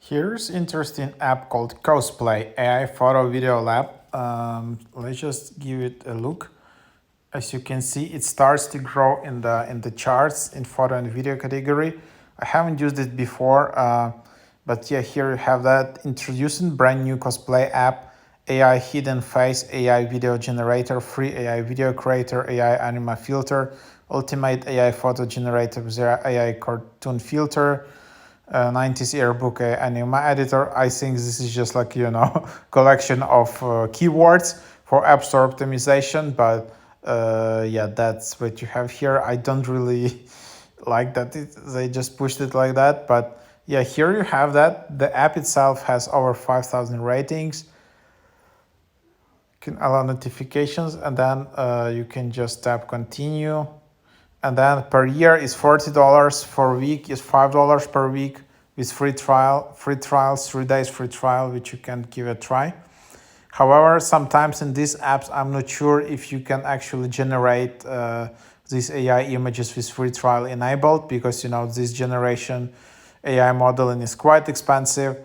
Here's interesting app called Cosplay AI photo video lab. Let's just give it a look. As you can see, it starts to grow in the charts in photo and video category. I haven't used it before, but yeah, here you have that. Introducing brand new cosplay app, AI hidden face, AI video generator, free AI video creator, AI anima filter, ultimate AI photo generator with AI cartoon filter, 90s yearbook anima editor. I think this is just like collection of keywords for app store optimization, but yeah, that's what you have here. I don't really like that they just pushed it like that, but yeah, here you have that. The app itself has over 5,000 ratings. You can allow notifications, and then you can just tap continue. And then per year is $40, for week is $5 per week with free trials, 3 days free trial, which you can give a try. However, sometimes in these apps, I'm not sure if you can actually generate these AI images with free trial enabled, because this generation AI modeling is quite expensive.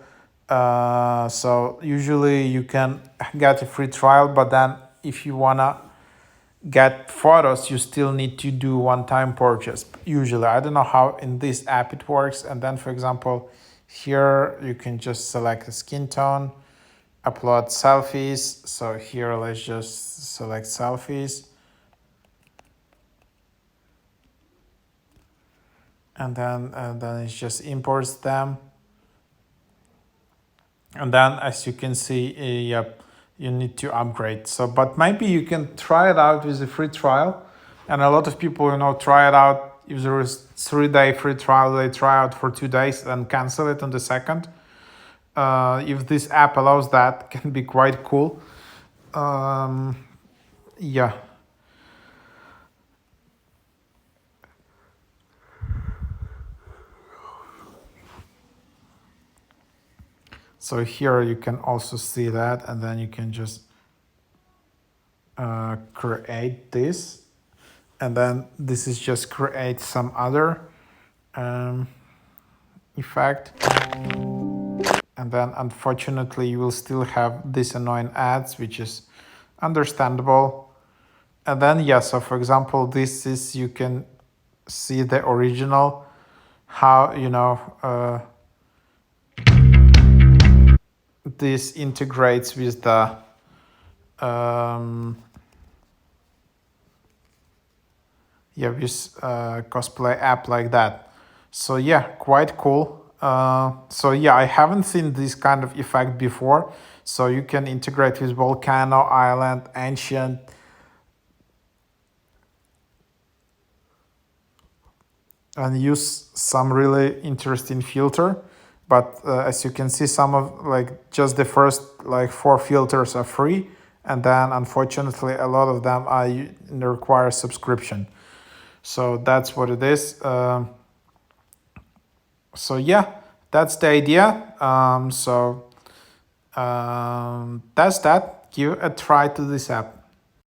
So usually you can get a free trial, but then if you wanna get photos, you still need to do one-time purchase. Usually, I don't know how in this app it works. And then, for example, here you can just select a skin tone, upload selfies. So here, let's just select selfies. And then it just imports them. And then, as you can see, yep, you need to upgrade. So, but maybe you can try it out with a free trial. And a lot of people, try it out. If there is 3-day free trial, they try out for 2 days and cancel it on the second. If this app allows that, can be quite cool. Yeah. So here you can also see that, and then you can just create this, and then this is just create some other effect, and then unfortunately you will still have this annoying ads, which is understandable. And then yeah, so for example, this is, you can see the original, how this integrates with the cosplay app like that. So yeah, quite cool. So yeah, I haven't seen this kind of effect before. So you can integrate with volcano, island, ancient, and use some really interesting filter. But as you can see, some of just the first 4 filters are free, and then unfortunately a lot of them require subscription. So that's what it is. So yeah, that's the idea. That's that. Give a try to this app.